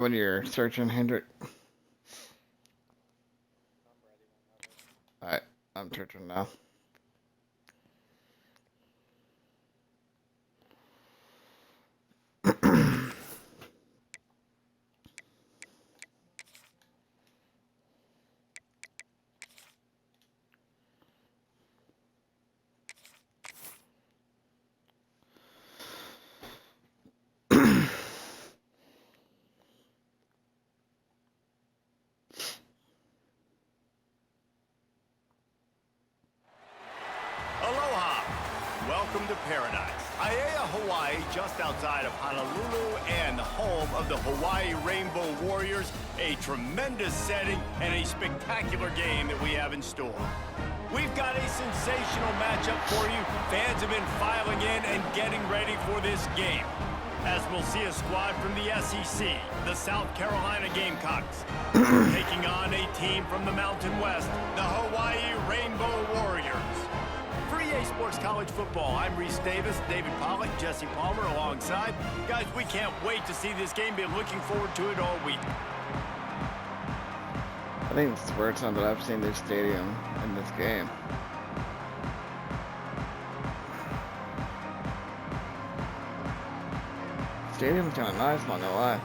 When you're searching, Hendrick. Alright, I'm searching now. Aloha! Welcome to paradise. Aiea, Hawaii, just outside of Honolulu and the home of the Hawaii Rainbow Warriors. A tremendous setting and a spectacular game that we have in store. We've got a sensational matchup for you. Fans have been filing in and getting ready for this game, as we'll see a squad from the SEC, the South Carolina Gamecocks, taking on a team from the Mountain West, the Hawaii Rainbow Warriors. For EA Sports College Football, I'm Reese Davis, David Pollack, Jesse Palmer alongside. Guys, we can't wait to see this game. Been looking forward to it all week. I think it's the first time that I've seen this stadium in this game. Stadium's kind of nice, not gonna lie.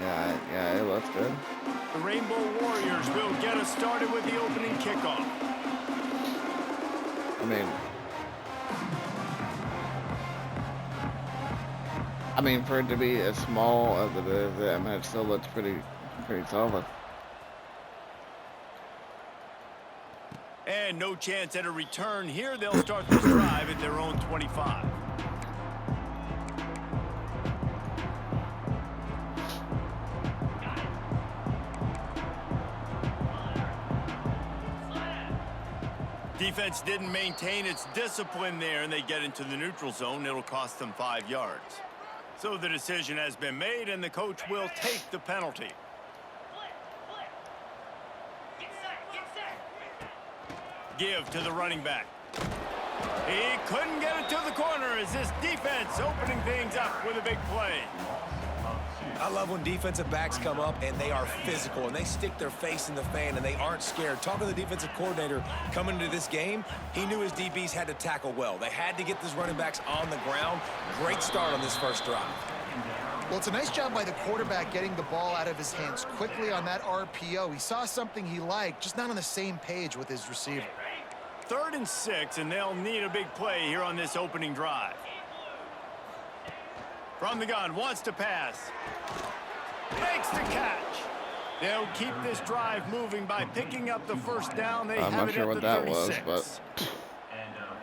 yeah, it looks good. The Rainbow Warriors will get us started with the opening kickoff. I mean, for it to be as small as it is, I mean, it still looks pretty solid. And no chance at a return here. They'll start this drive at their own 25. Defense didn't maintain its discipline there, and they get into the neutral zone. It'll cost them 5 yards. So the decision has been made, and the coach will take the penalty. Give to the running back. He couldn't get it to the corner as this defense opening things up with a big play. I love when defensive backs come up and they are physical and they stick their face in the fan and they aren't scared. Talking to the defensive coordinator coming into this game, he knew his DBs had to tackle well. They had to get these running backs on the ground. Great start on this first drive. Well, it's a nice job by the quarterback getting the ball out of his hands quickly on that RPO. He saw something he liked, just not on the same page with his receiver. 3rd and 6, and they'll need a big play here on this opening drive. From the gun, wants to pass. Makes the catch. They'll keep this drive moving by picking up the first down. They I'm have not it sure at what the that 36. was, but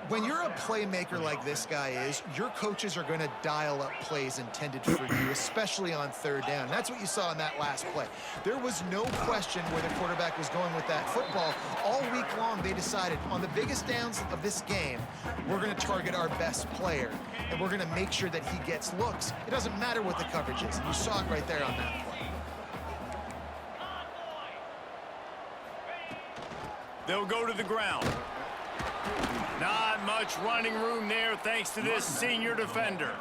When you're a playmaker like this guy is, your coaches are going to dial up plays intended for you, especially on 3rd down. That's what you saw in that last play. There was no question where the quarterback was going with that football. All week long, they decided on the biggest downs of this game, we're going to target our best player, and we're going to make sure that he gets looks. It doesn't matter what the coverage is. You saw it right there on that play. They'll go to the ground. Not much running room there thanks to this senior defender.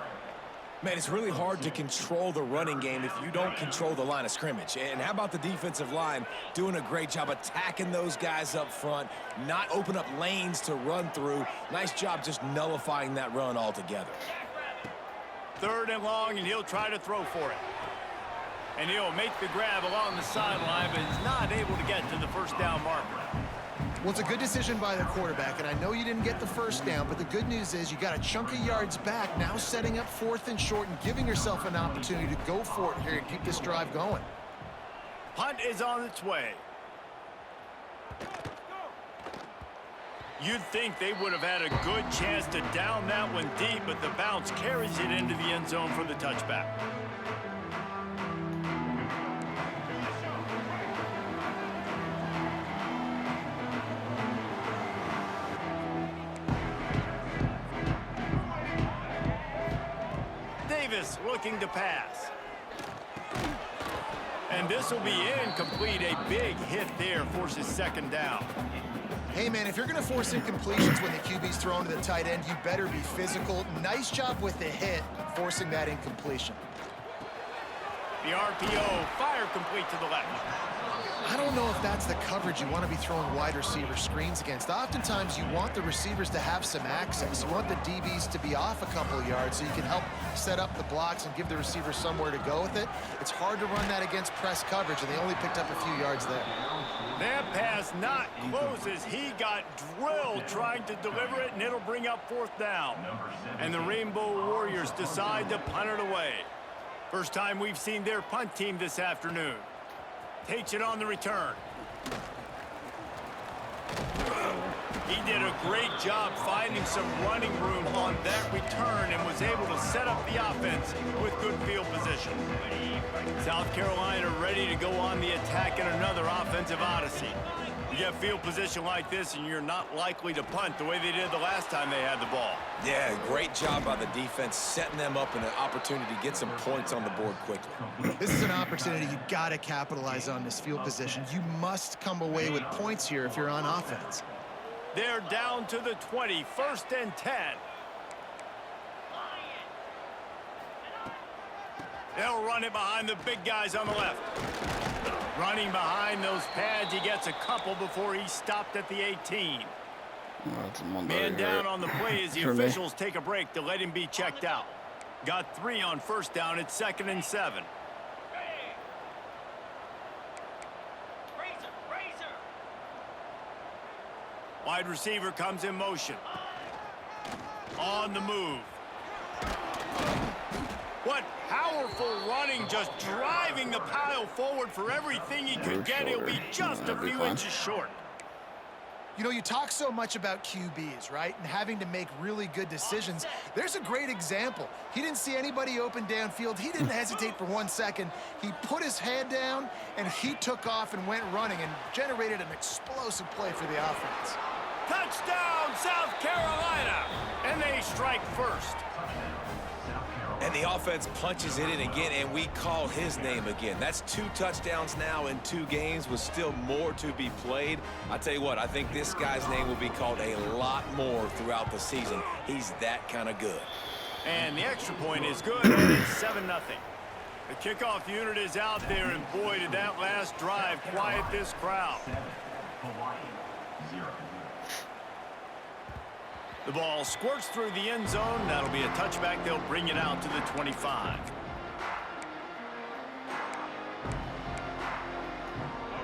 Man, it's really hard to control the running game if you don't control the line of scrimmage. And how about the defensive line doing a great job attacking those guys up front, not open up lanes to run through. Nice job just nullifying that run altogether. 3rd and long, and he'll try to throw for it. And he'll make the grab along the sideline, but is not able to get to the first down marker. Well, it's a good decision by the quarterback, and I know you didn't get the first down, but the good news is you got a chunk of yards back, now setting up 4th and short and giving yourself an opportunity to go for it here and keep this drive going. Punt is on its way. You'd think they would have had a good chance to down that one deep, but the bounce carries it into the end zone for the touchback. Davis looking to pass. And this will be incomplete. A big hit there forces 2nd down. Hey, man, if you're going to force incompletions when the QB's thrown to the tight end, you better be physical. Nice job with the hit, forcing that incompletion. The RPO, fire complete to the left. I don't know if that's the coverage you want to be throwing wide receiver screens against. Oftentimes, you want the receivers to have some access. You want the DBs to be off a couple of yards so you can help set up the blocks and give the receiver somewhere to go with it. It's hard to run that against press coverage, and they only picked up a few yards there. That pass not closes. He got drilled trying to deliver it, and it'll bring up 4th down. And the Rainbow Warriors decide to punt it away. First time we've seen their punt team this afternoon. Takes it on the return. He did a great job finding some running room on that return and was able to set up the offense with good field position. South Carolina ready to go on the attack in another offensive odyssey. You get field position like this and you're not likely to punt the way they did the last time they had the ball. Yeah, great job by the defense, setting them up in an opportunity to get some points on the board quickly. This is an opportunity you got to capitalize on this field position. You must come away with points here if you're on offense. They're down to the 20, 1st and 10. They'll run it behind the big guys on the left. Running behind those pads, he gets a couple before he's stopped at the 18. Man down on the play as the officials take a break to let him be checked out. Got 3 on 1st down. It's 2nd and 7. Wide receiver comes in motion. On the move. What powerful running, just driving the pile forward for everything he could get. He'll be just a few inches short. You know, you talk so much about QBs, right? And having to make really good decisions. There's a great example. He didn't see anybody open downfield. He didn't hesitate for 1 second. He put his head down, and he took off and went running and generated an explosive play for the offense. Touchdown, South Carolina! And they strike first. And the offense punches it in again, and we call his name again. That's 2 touchdowns now in 2 games with still more to be played. I tell you what, I think this guy's name will be called a lot more throughout the season. He's that kind of good. And the extra point is good, and it's 7-0. The kickoff unit is out there, and boy, did that last drive quiet this crowd. The ball squirts through the end zone. That'll be a touchback. They'll bring it out to the 25.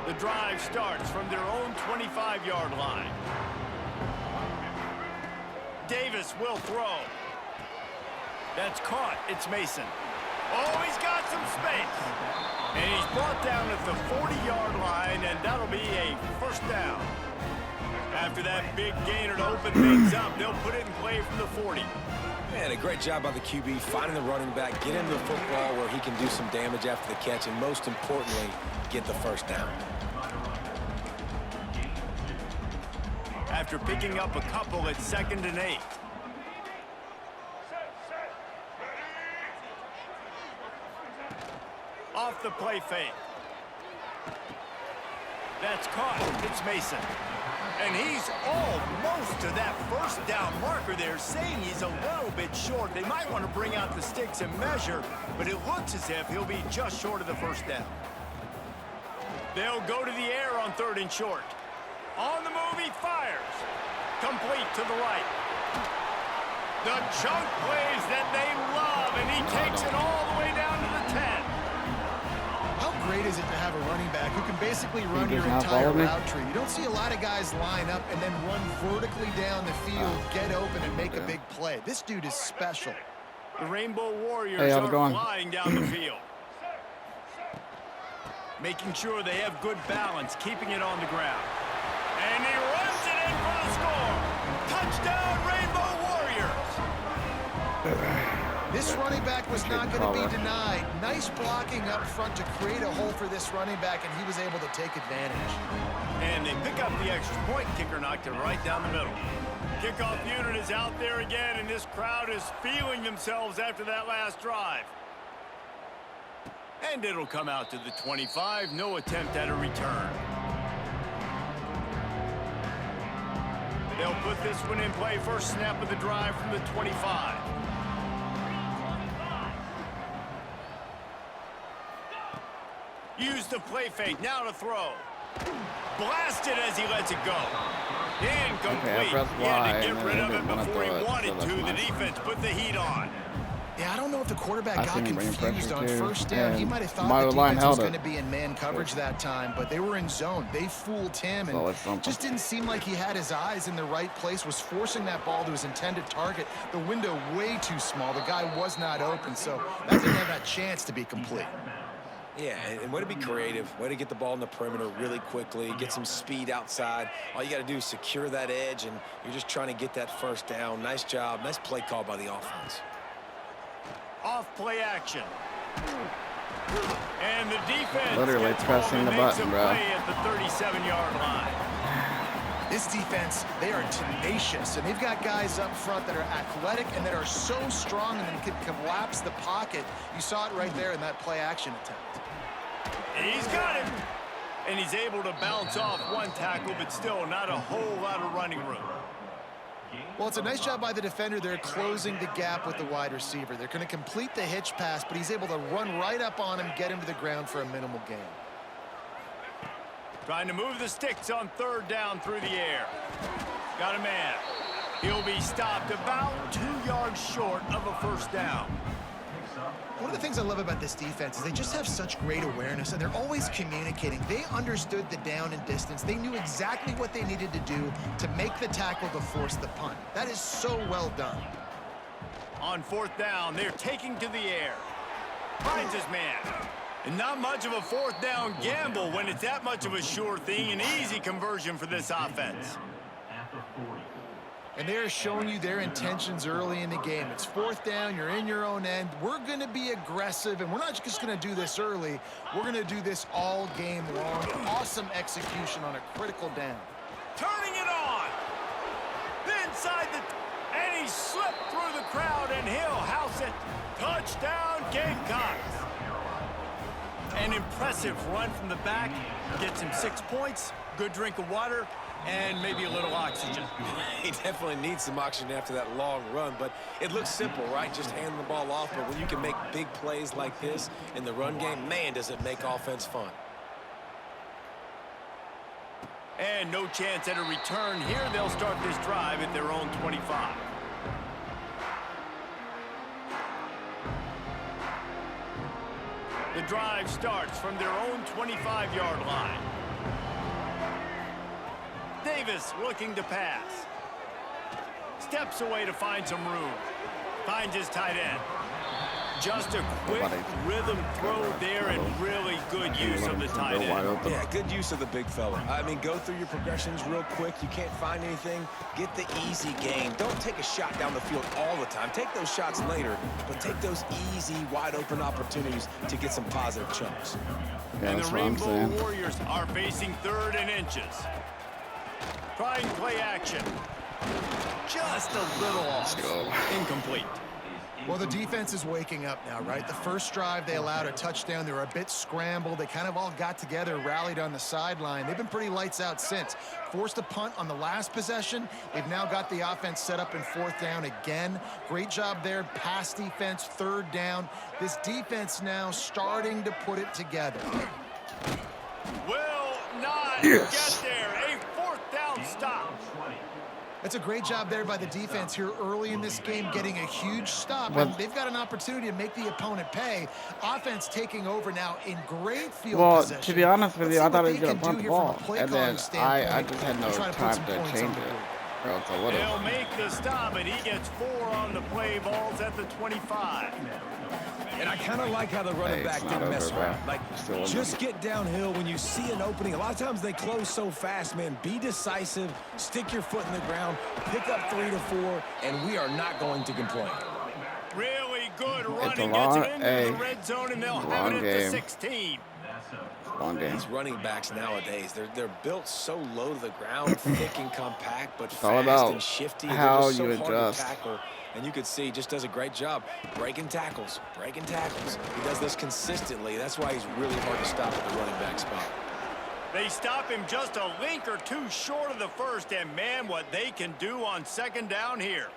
The drive starts from their own 25-yard line. Davis will throw. That's caught. It's Mason. Oh, he's got some space. And he's brought down at the 40-yard line, and that'll be a 1st down. After that big gainer to open things up, they'll put it in play from the 40. And a great job by the QB finding the running back, get him the football where he can do some damage after the catch, and most importantly, get the 1st down. After picking up a couple, it's 2nd and 8. Off the play fake. That's caught. It's Mason. And he's almost to that 1st down marker there, saying he's a little bit short. They might want to bring out the sticks and measure, but it looks as if he'll be just short of the 1st down. They'll go to the air on 3rd and short. On the move, he fires. Complete to the right. The chunk plays that they love, and he takes it all the way down to the 10. How great is it to have a running back who can basically run your entire route tree? You don't see a lot of guys line up and then run vertically down the field, get open, and make a big play. This dude is special. The Rainbow Warriors are flying down the field. Making sure they have good balance, keeping it on the ground. And he runs it in for the score. Touchdown, Rainbow Warriors! This running back was not going to be denied. Nice blocking up front to create a hole for this running back, and he was able to take advantage. And they pick up the extra point. Kicker knocked it right down the middle. Kickoff unit is out there again, and this crowd is feeling themselves after that last drive. And it'll come out to the 25. No attempt at a return. They'll put this one in play. First snap of the drive from the 25. Use the play fake. Now to throw. Blasted as he lets it go. Incomplete. He had to get rid of it before he wanted to. The defense put the heat on. Yeah, I don't know if the quarterback got confused on first down. He might have thought the line defense was held going to be in man coverage that time, but they were in zone. They fooled him, and just didn't seem like he had his eyes in the right place, was forcing that ball to his intended target. The window way too small. The guy was not open, so that didn't have that chance to be complete. Yeah, and way to be creative, way to get the ball in the perimeter really quickly, get some speed outside. All you got to do is secure that edge, and you're just trying to get that first down. Nice job. Nice play call by the offense. Off play action. And the defense literally pressing the button, bro. Play at the 37-yard line. This defense, they are tenacious, and they've got guys up front that are athletic and that are so strong and then can collapse the pocket. You saw it right there in that play action attempt. He's got him. And he's able to bounce off one tackle, but still not a whole lot of running room. Well, it's a nice job by the defender. They're closing the gap with the wide receiver. They're going to complete the hitch pass, but he's able to run right up on him, get him to the ground for a minimal gain. Trying to move the sticks on third down through the air. Got a man. He'll be stopped about 2 yards short of a first down. One of the things I love about this defense is they just have such great awareness, and they're always communicating. They understood the down and distance. They knew exactly what they needed to do to make the tackle to force the punt. That is so well done. On fourth down, they're taking to the air. Finds his man. And not much of a fourth down gamble when it's that much of a sure thing. An easy conversion for this offense. And they're showing you their intentions early in the game. It's fourth down. You're in your own end. We're going to be aggressive, and we're not just going to do this early. We're going to do this all game long. Awesome execution on a critical down. Turning it on. Inside the... And he slipped through the crowd, and he'll house it. Touchdown, Gamecocks. An impressive run from the back. Gets him 6 points. Good drink of water. And maybe a little oxygen. He definitely needs some oxygen after that long run, but it looks simple, right? Just hand the ball off, but when you can make big plays like this in the run game, man, does it make offense fun. And no chance at a return here. They'll start this drive at their own 25. The drive starts from their own 25-yard line. Davis looking to pass. Steps away to find some room. Finds his tight end. Just a quick rhythm throw there and really good use of the tight end. Yeah, good use of the big fella. I mean, go through your progressions real quick. You can't find anything. Get the easy gain. Don't take a shot down the field all the time. Take those shots later, but take those easy, wide-open opportunities to get some positive chunks. Yeah, and the Rainbow Warriors are facing 3rd and inches. Trying play action. Just a little off. Incomplete. Well, the defense is waking up now, right? The first drive, they allowed a touchdown. They were a bit scrambled. They kind of all got together, rallied on the sideline. They've been pretty lights out since. Forced a punt on the last possession. They've now got the offense set up in 4th down again. Great job there. Pass defense, 3rd down. This defense now starting to put it together. Will not get there. A 4th down stop. That's a great job there by the defense here early in this game, getting a huge stop. And they've got an opportunity to make the opponent pay. Offense taking over now in great field possession. To be honest with you, I thought he was going to punt the ball. And then I just had no time to change it. They'll make the stop, and he gets 4 on the play. Balls at the 25. And I kind of like how the running back didn't mess around. Like, just get downhill when you see an opening. A lot of times they close so fast, man. Be decisive, stick your foot in the ground, pick up 3 to 4, and we are not going to complain. Really good running. Gets it into the red zone, and they'll have it at the 16. These running backs nowadays, they're built so low to the ground, thick and compact, but fast and shifty. How they're just so you hard adjust. to tackle. And you could see he just does a great job breaking tackles, He does this consistently. That's why he's really hard to stop at the running back spot. They stop him just a link or two short of the first, and man, what they can do on second down here.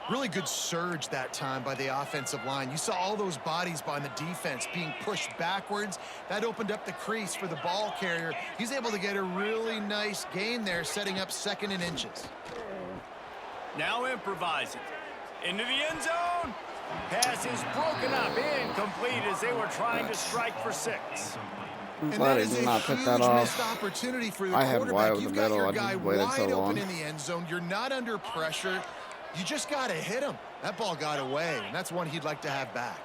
Really good surge that time by the offensive line. You saw all those bodies by the defense being pushed backwards. That opened up the crease for the ball carrier. He's able to get a really nice gain there, setting up 2nd and inches. Now improvising. Into the end zone. Pass is broken up, incomplete as they were trying to strike for 6. I'm And glad that he is did a not put huge that missed off. opportunity for the I had wide quarterback. over You've the got middle. your I guy just waited wide so open long. in the end zone. You're not under pressure. You just got to hit him. That ball got away, and that's one he'd like to have back.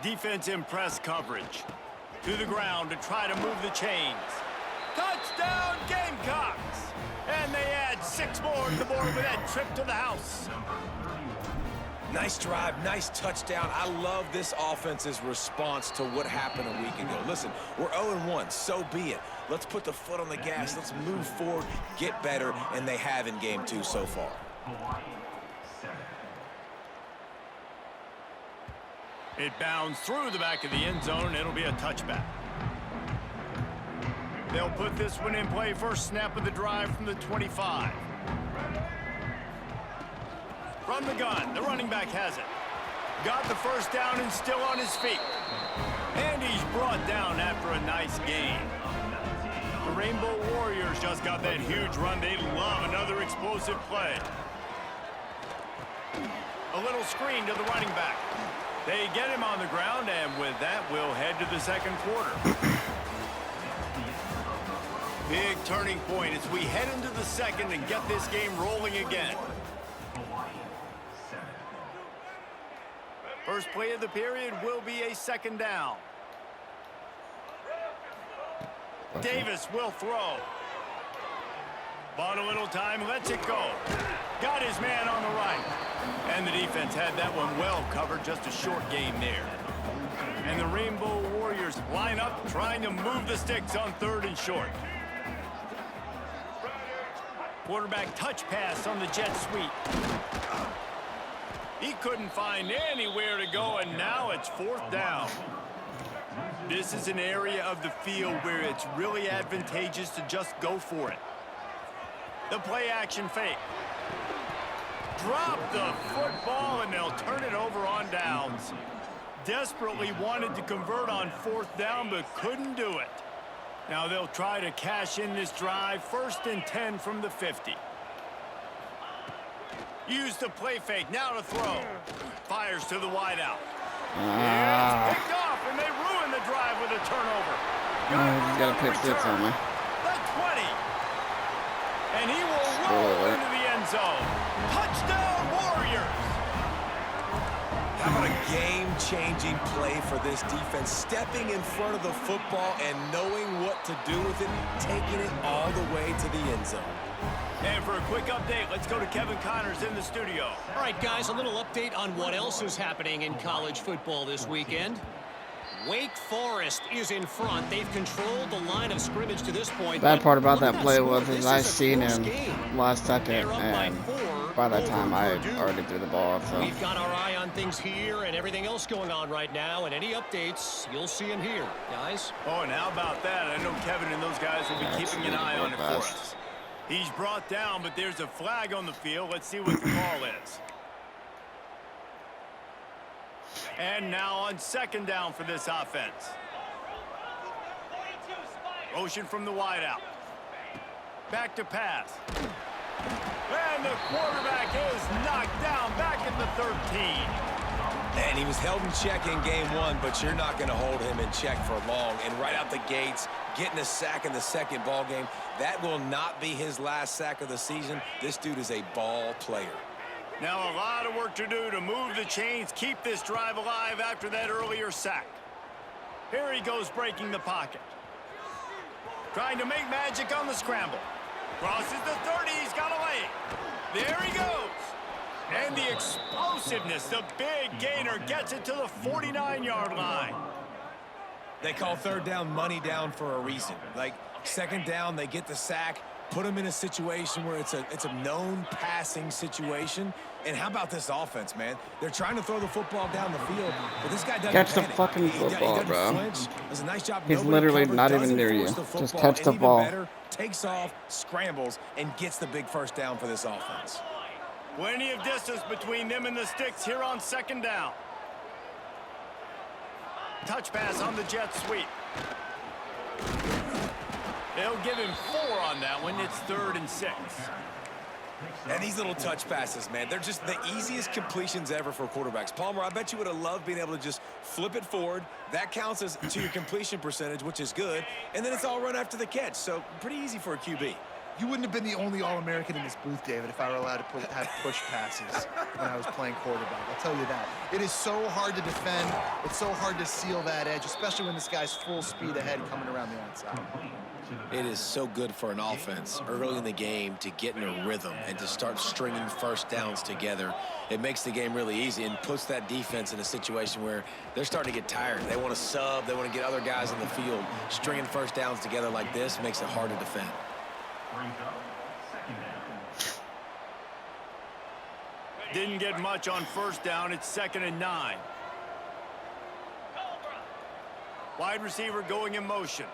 Defense in press coverage. To the ground to try to move the chains. Touchdown Gamecocks! And they add 6 more to the board with that trip to the house. Nice drive, nice touchdown. I love this offense's response to what happened a week ago. Listen, we're 0-1, so be it. Let's put the foot on the gas. Let's move forward, get better, and they have in game 2 so far. It bounds through the back of the end zone, and it'll be a touchback. They'll put this one in play. First snap of the drive from the 25. From the gun, the running back has it. Got the first down and still on his feet. And he's brought down after a nice gain. The Rainbow Warriors just got that huge run. They love another explosive play. A little screen to the running back. They get him on the ground, and with that, we'll head to the second quarter. Big turning point as we head into the second and get this game rolling again. First play of the period will be a 2nd down. Davis will throw. Bought a little time, lets it go. Got his man on the right. And the defense had that one well covered, just a short gain there. And the Rainbow Warriors line up, trying to move the sticks on 3rd and short. Quarterback touch pass on the jet sweep. He couldn't find anywhere to go, and now it's 4th down. This is an area of the field where it's really advantageous to just go for it. The play action fake. Drop the football, and they'll turn it over on downs. Desperately wanted to convert on 4th down, but couldn't do it. Now they'll try to cash in this drive. 1st and 10 from the 50. Use the play fake, now to throw. Fires to the wideout. It's picked off, and they ruin the drive with a turnover. He's got a pick 6 on me. The 20. And he will roll into the end zone. Touchdown, Warriors. How about a game-changing play for this defense, stepping in front of the football and knowing what to do with it, taking it all the way to the end zone. And for a quick update, let's go to Kevin Connors in the studio. All right, guys, a little update on what else is happening in college football this weekend. Wake Forest is in front. They've controlled the line of scrimmage to this point. Bad part about Look at that play score. was This I is a seen close him game. last second, They're up by and 4 by that time I over Purdue. already threw the ball. So We've got our eye on things here and everything else going on right now, and any updates you'll see and hear, guys. Oh, and how about that? I know Kevin and those guys will be keeping an eye on it for us. He's brought down, but there's a flag on the field. Let's see what the call is. And now on 2nd down for this offense. Motion from the wideout. Back to pass. And the quarterback is knocked down back at the 13. And he was held in check in game 1, but you're not going to hold him in check for long. And right out the gates, getting a sack in the second ball game, that will not be his last sack of the season. This dude is a ball player. Now a lot of work to do to move the chains, keep this drive alive after that earlier sack. Here he goes breaking the pocket. Trying to make magic on the scramble. Crosses the 30, he's got a lane. There he goes. And the explosiveness, the big gainer gets it to the 49-yard line. They call 3rd down money down for a reason. Like 2nd down, they get the sack, put them in a situation where it's a known passing situation. And how about this offense, man? They're trying to throw the football down the field, but this guy doesn't Catch the panic. fucking He football, doesn't bro. flinch. Does a nice job. He's Nobody literally covered, not even doesn't near you. force the Just football, catch the and ball. even better, takes off, scrambles, and gets the big first down for this offense. Plenty of distance between them and the sticks here on 2nd down. Touch pass on the jet sweep. They'll give him 4 on that one. It's 3rd and 6. And these little touch passes, man, they're just the easiest completions ever for quarterbacks. Palmer, I bet you would have loved being able to just flip it forward. That counts as to your completion percentage, which is good. And then it's all run after the catch. So pretty easy for a QB. You wouldn't have been the only All-American in this booth, David, if I were allowed to have push passes when I was playing quarterback. I'll tell you that. It is so hard to defend. It's so hard to seal that edge, especially when this guy's full speed ahead coming around the outside. It is so good for an offense early in the game to get in a rhythm and to start stringing first downs together. It makes the game really easy and puts that defense in a situation where they're starting to get tired. They want to sub. They want to get other guys in the field. Stringing first downs together like this makes it hard to defend. Didn't get much on first down. It's 2nd and 9. Wide receiver going in motion.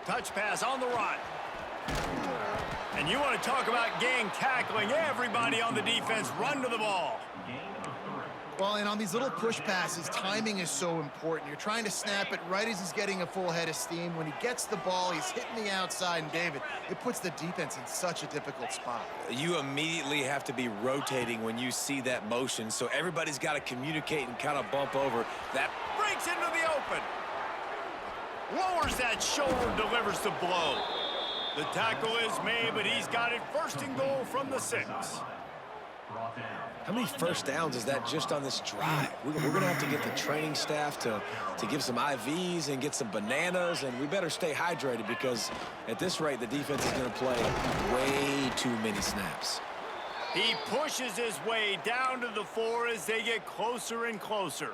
Touch pass on the run. And you want to talk about gang tackling. Everybody on the defense run to the ball. Well, and on these little push passes, timing is so important. You're trying to snap it right as he's getting a full head of steam. When he gets the ball, he's hitting the outside, and David, it puts the defense in such a difficult spot. You immediately have to be rotating when you see that motion, so everybody's got to communicate and kind of bump over. That Breaks into the open. Lowers that shoulder, delivers the blow. The tackle is made, but he's got it 1st and goal from the 6. How many first downs is that just on this drive? We're going to have to get the training staff to give some IVs and get some bananas, and we better stay hydrated because at this rate, the defense is going to play way too many snaps. He pushes his way down to the 4 as they get closer and closer.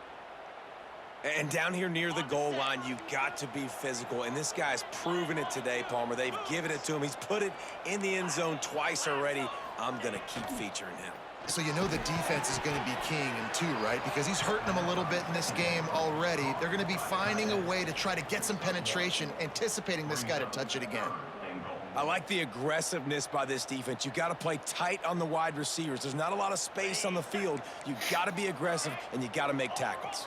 And down here near the goal line, you've got to be physical. And this guy's proven it today, Palmer. They've given it to him. He's put it in the end zone twice already. I'm going to keep featuring him. So you know the defense is going to be keying him too, right? Because he's hurting them a little bit in this game already. They're going to be finding a way to try to get some penetration, anticipating this guy to touch it again. I like the aggressiveness by this defense. You got to play tight on the wide receivers. There's not a lot of space on the field. You got to be aggressive, and you got to make tackles.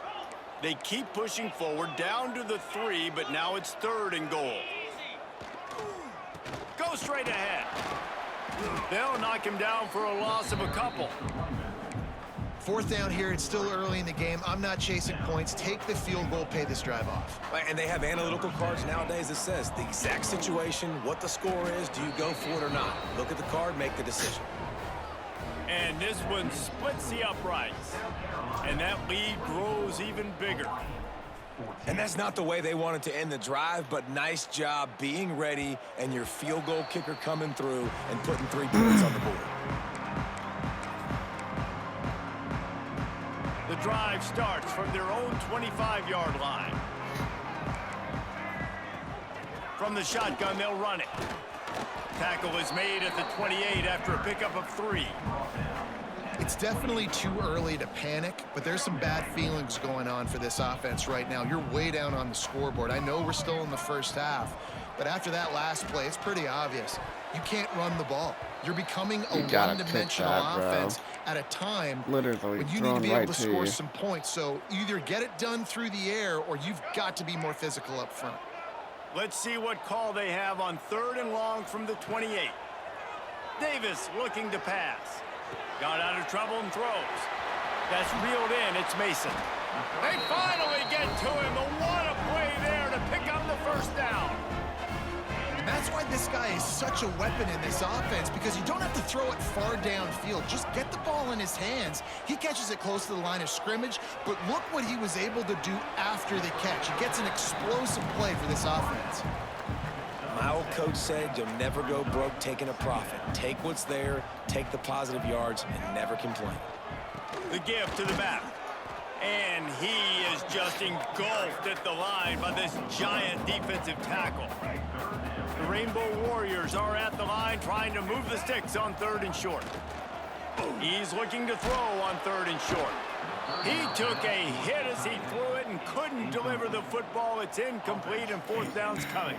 They keep pushing forward down to the 3, but now it's 3rd and goal. Go straight ahead. They'll knock him down for a loss of a couple. 4th down here. It's still early in the game. I'm not chasing points. Take the field goal, pay this drive off. And they have analytical cards nowadays that says the exact situation, what the score is, do you go for it or not? Look at the card, make the decision. And this one splits the uprights. And that lead grows even bigger. And that's not the way they wanted to end the drive, but nice job being ready and your field goal kicker coming through and putting 3 points on the board. The drive starts from their own 25-yard line. From the shotgun, they'll run it. Tackle is made at the 28 after a pickup of 3. It's definitely too early to panic, but there's some bad feelings going on for this offense right now. You're way down on the scoreboard. I know we're still in the first half, but after that last play, it's pretty obvious. You can't run the ball. You're becoming a one-dimensional offense at a time Literally when you need to be able to score some points. So either get it done through the air or you've got to be more physical up front. Let's see what call they have on 3rd and long from the 28. Davis looking to pass. Got out of trouble and throws. That's reeled in. It's Mason. They finally get to him. But what a play there to pick up the first down. And that's why this guy is such a weapon in this offense, because you don't have to throw it far downfield. Just get the ball in his hands. He catches it close to the line of scrimmage, but look what he was able to do after the catch. He gets an explosive play for this offense. My old coach said you'll never go broke taking a profit. Take what's there, take the positive yards, and never complain. The give to the back. And he is just engulfed at the line by this giant defensive tackle. The Rainbow Warriors are at the line trying to move the sticks on 3rd and short. He's looking to throw on 3rd and short. He took a hit as he threw it and couldn't deliver the football. It's incomplete and 4th down's coming.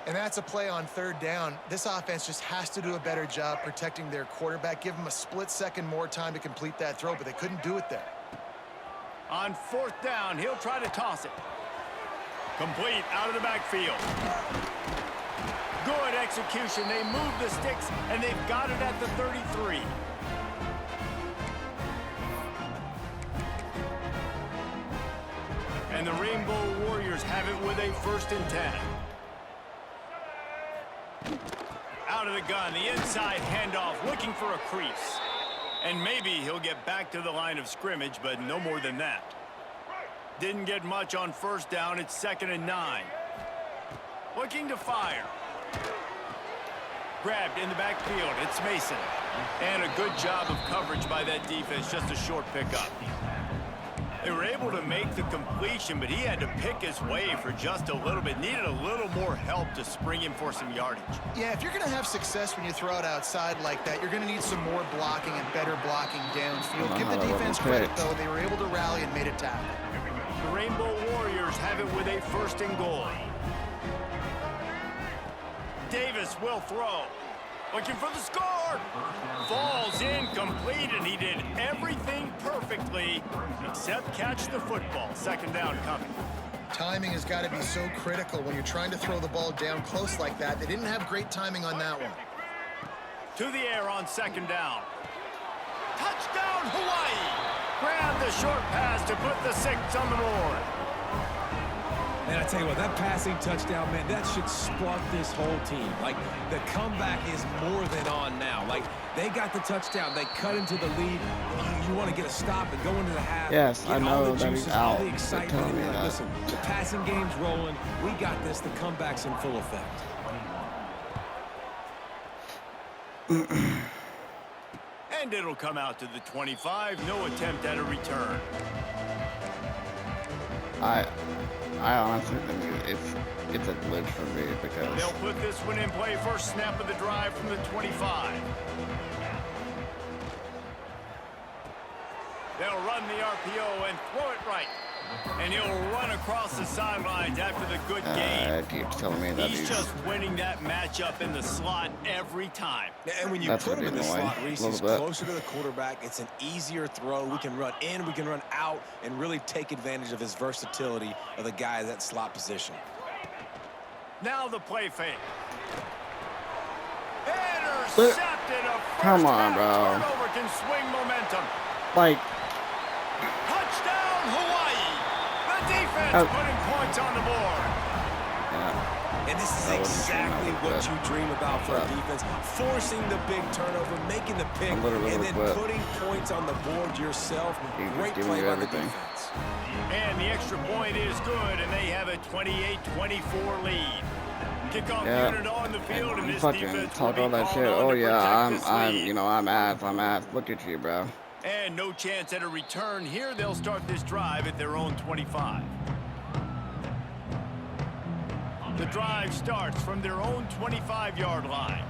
And that's a play on 3rd down. This offense just has to do a better job protecting their quarterback. Give him a split second more time to complete that throw, but they couldn't do it there. On 4th down, he'll try to toss it. Complete out of the backfield. Good execution. They move the sticks, and they've got it at the 33. And the Rainbow Warriors have it with a 1st and 10. Out of the gun, the inside handoff, looking for a crease. And maybe he'll get back to the line of scrimmage, but no more than that. Didn't get much on 1st down. It's 2nd and 9. Looking to fire. Grabbed in the backfield. It's Mason. And a good job of coverage by that defense. Just a short pickup. They were able to make the completion, but he had to pick his way for just a little bit. Needed a little more help to spring him for some yardage. Yeah, if you're going to have success when you throw it outside like that, you're going to need some more blocking and better blocking downfield. Give the defense credit, though. They were able to rally and made a tackle. The Rainbow Warriors have it with a 1st and goal. Davis will throw. Looking for the score. Falls incomplete, and he did everything perfectly except catch the football. 2nd down coming. Timing has got to be so critical when you're trying to throw the ball down close like that. They didn't have great timing on that one. To the air on 2nd down. Touchdown, Hawaii! Grab the short pass to put the 6 on the board. And I tell you what, that passing touchdown, man, that should spark this whole team. Like, the comeback is more than on now. Like, they got the touchdown. They cut into the lead. You want to get a stop and go into the half. Yes, I know that he's out. All the excitement. Me Like, that. listen, the passing game's rolling. We got this. The comeback's in full effect. And it'll come out to the 25. No attempt at a return. I honestly think it's a glitch for me because They'll put this one in play. First snap of the drive from the 25. They'll run the RPO and throw it right. And he'll run across the sidelines after the good game. it keeps telling me that He's just winning that matchup in the slot every time. And when you That's put him in the annoying. slot, Reese, A he's little bit. closer to the quarterback. It's an easier throw. We can run in, we can run out, and really take advantage of his versatility of the guy at that slot position. Now the play fake. Intercepted. A Come on, first-half bro. turnover can swing momentum. like Touchdown, Hawaii. The defense putting points on the board. yeah, And this is That wasn't exactly true, what but- you dream about for a defense. Forcing the big turnover, making the pick, A little bit and of then a clip. putting points on the board yourself. He's just Great giving play you by everything. the defense. And the extra point is good, and they have a 28-24 lead. Kickoff Yeah. unit on the field, and you this fucking defense talk will all be that called shit. on Oh to yeah, protect this I'm, lead. I'm ass. Look at you, bro. And no chance at a return here. They'll start this drive at their own 25. The drive starts from their own 25-yard line.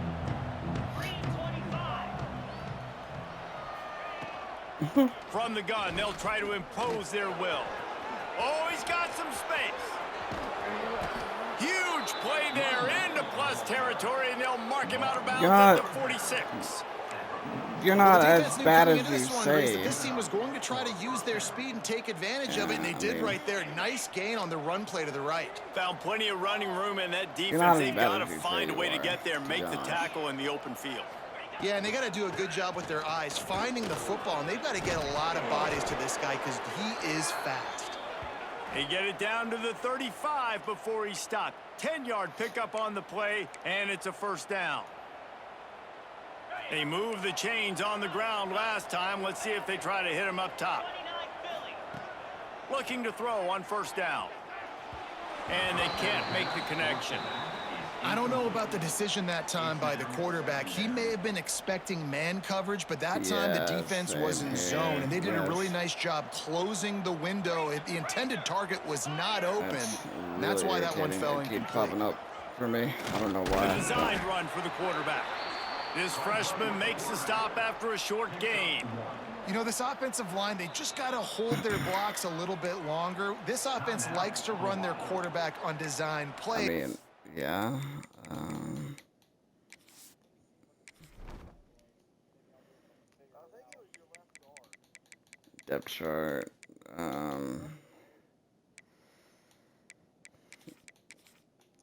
From the gun, they'll try to impose their will. Oh, he's got some space. Huge play there into plus territory, and they'll mark him out of bounds at the 46. You're not The as defense knew bad coming as into you this one, Reese, that say. this team was going to try to use their speed and take advantage of it, and they did right there. Nice gain on the run play to the right. Found plenty of running room in that not defense. as They've bad got to as you find a say way you to are, get there, make the Josh. tackle in the open field. Yeah, and they got to do a good job with their eyes, finding the football, and they've got to get a lot of bodies to this guy because he is fast. They get it down to the 35 before he stopped. 10-yard pickup on the play, and it's a first down. They moved the chains on the ground last time. Let's see if they try to hit him up top. Looking to throw on first down. And they can't make the connection. I don't know about the decision that time by the quarterback. He may have been expecting man coverage, but that time the Yeah, defense same was in here. zone, and they did a Yes. really nice job closing the window. The intended target was not open. That's Really why that one irritating. fell It keeps incomplete. popping up. for me. I don't know A why. designed run for the quarterback. This freshman makes the stop after a short gain. You know, this offensive line, they just got to hold their blocks a little bit longer. This offense likes to run their quarterback on design play. I mean, yeah. Depth chart.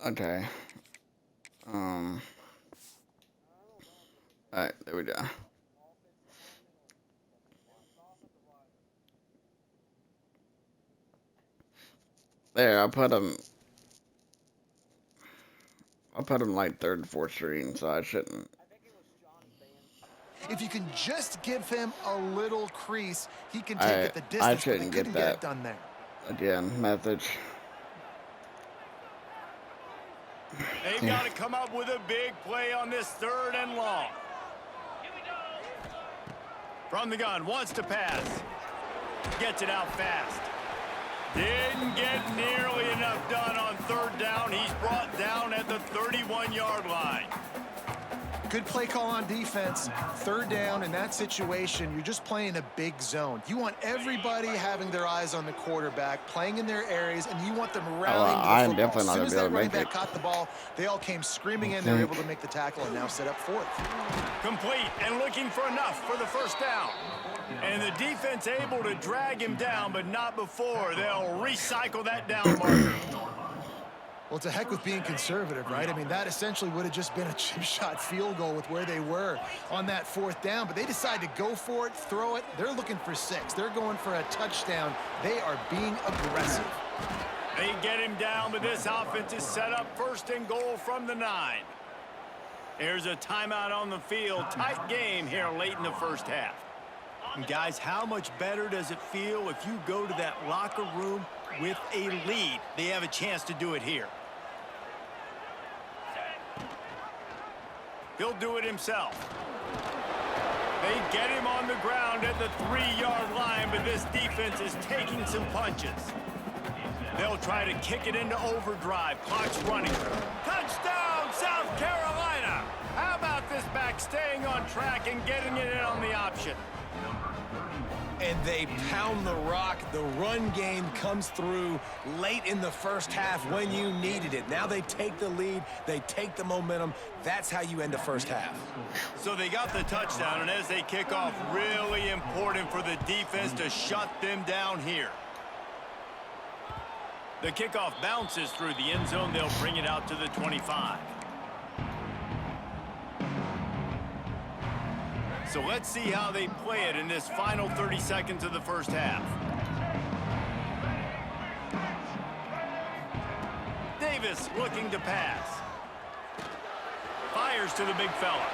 Okay. All right, there we go. There, I'll put him like third and fourth string, so I shouldn't. If you can just give him a little crease, he can take it the distance. I shouldn't get that it done there. Again, message. They've got to come up with a big play on this 3rd and long. From the gun, wants to pass. Gets it out fast. Didn't get nearly enough done on 3rd down. He's brought down at the 31-yard line. Good play call on defense. 3rd down in that situation, you're just playing a big zone. You want everybody having their eyes on the quarterback, playing in their areas, and you want them rallying to the I'm football. definitely not going to be able to make it. Caught the ball, they all came screaming in. They were able to make the tackle and now set up 4th. Complete and looking for enough for the 1st down. And the defense able to drag him down, but not before they'll recycle that down marker. Well, to heck with being conservative, right? I mean, that essentially would have just been a chip shot field goal with where they were on that 4th down, but they decide to go for it, throw it. They're looking for 6. They're going for a touchdown. They are being aggressive. They get him down, but this offense is set up 1st and goal from the 9. There's a timeout on the field. Tight game here late in the 1st half. And guys, how much better does it feel if you go to that locker room with a lead? They have a chance to do it here. He'll do it himself. They get him on the ground at the 3-yard line, but this defense is taking some punches. They'll try to kick it into overdrive. Clock's running. Touchdown, South Carolina! How about this back staying on track and getting it in on the option? And they pound the rock. The run game comes through late in the 1st half when you needed it. Now they take the lead. They take the momentum. That's how you end the 1st half. So they got the touchdown, and as they kick off, really important for the defense to shut them down here. The kickoff bounces through the end zone. They'll bring it out to the 25. So let's see how they play it in this final 30 seconds of the 1st half. Davis looking to pass. Fires to the big fella.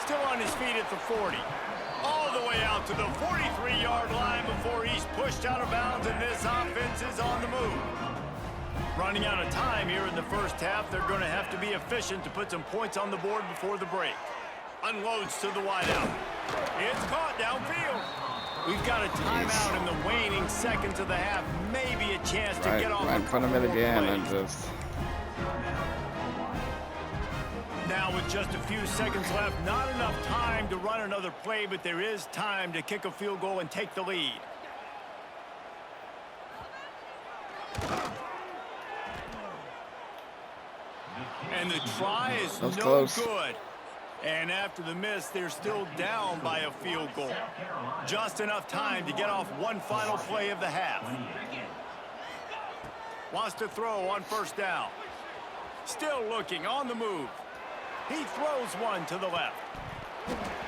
Still on his feet at the 40. All the way out to the 43-yard line before he's pushed out of bounds, and this offense is on the move. Running out of time here in the 1st half. They're going to have to be efficient to put some points on the board before the break. Unloads to the wideout. It's caught downfield. We've got a timeout in the waning seconds of the half. Maybe a chance to get off right in front of it again and just. Now with just a few seconds left, not enough time to run another play, but there is time to kick a field goal and take the lead. And the try is no close. good. And after the miss, they're still down by a field goal. Just enough time to get off one final play of the half. Wants to throw on 1st down. Still looking on the move. He throws one to the left.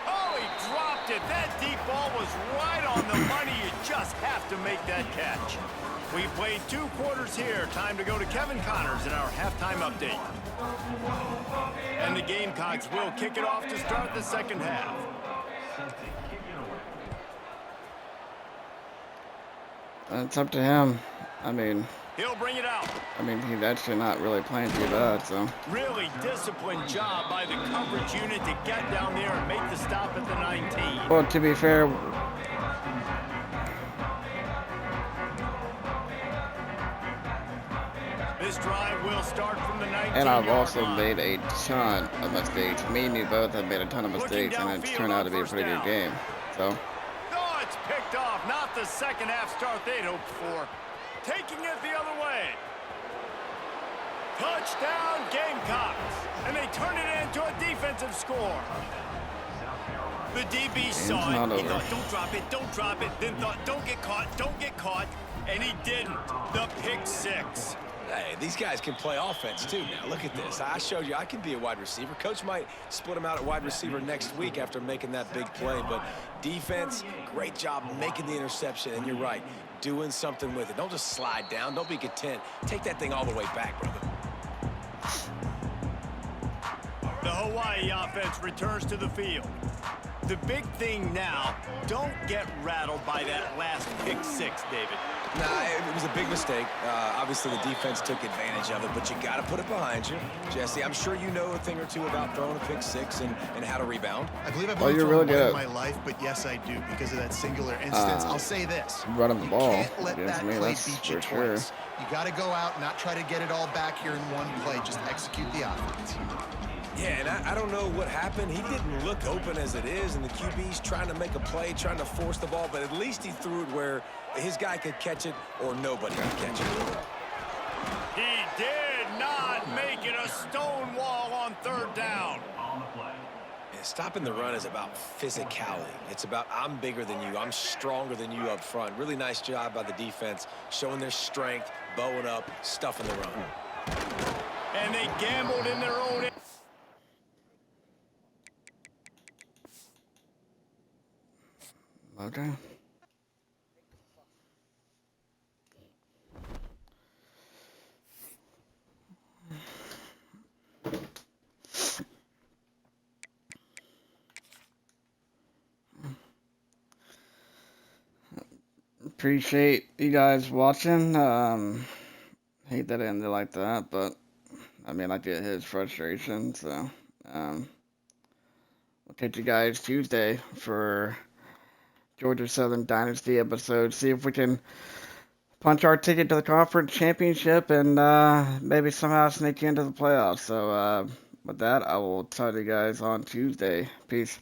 Oh, he dropped it. That deep ball was right on the money. You just have to make that catch. We've played 2 quarters here. Time to go to Kevin Connors in our halftime update. And the Gamecocks will kick it off to start the 2nd half. It's up to him. I mean, he'll bring it out. I mean, he's actually not really playing too bad, so. Really disciplined job by the coverage unit to get down there and make the stop at the 19. Well, to be fair, this drive will start from the 19-yard And I've also line. made a ton of mistakes. Me and you both have made a ton of mistakes, and it's turned out to be a pretty good game. So, Oh, it's picked off. Not the second half start they'd hoped for. Taking it the other way. Touchdown Gamecocks. And they turn it into a defensive score. The DB saw it. He thought, don't drop it. Then thought, don't get caught. And he didn't. The pick six. Hey, these guys can play offense, too, now. Look at this. I showed you I can be a wide receiver. Coach might split him out at wide receiver next week after making that big play. But defense, great job making the interception. And you're right, doing something with it. Don't just slide down. Don't be content. Take that thing all the way back, brother. The Hawaii offense returns to the field. The big thing now, don't get rattled by that last pick six, David. Nah, it was a big mistake. Obviously, the defense took advantage of it, but you got to put it behind you. Jesse, I'm sure you know a thing or two about throwing a pick six and how to rebound. I believe I've Oh, only you're thrown really one in good. my life, but yes, I do, because of that singular instance. I'll say this. running the ball You can't let against that me, play that's beat you for sure. twice. You got to go out and not try to get it all back here in one play. Just execute the offense. Yeah, and I don't know what happened. He didn't look open as it is, and the QB's trying to make a play, trying to force the ball, but at least he threw it where his guy could catch it or nobody could catch it. He did not make it a stone wall on third down. Yeah, stopping the run is about physicality. It's about I'm bigger than you, I'm stronger than you up front. Really nice job by the defense, showing their strength, bowing up, stuffing the run. And they gambled in their own. Okay. Appreciate you guys watching. Hate that it ended like that, but I mean, I get his frustration, so we'll catch you guys Tuesday for Georgia Southern Dynasty episode. See if we can punch our ticket to the conference championship and maybe somehow sneak into the playoffs. So with that, I will talk to you guys on Tuesday. Peace.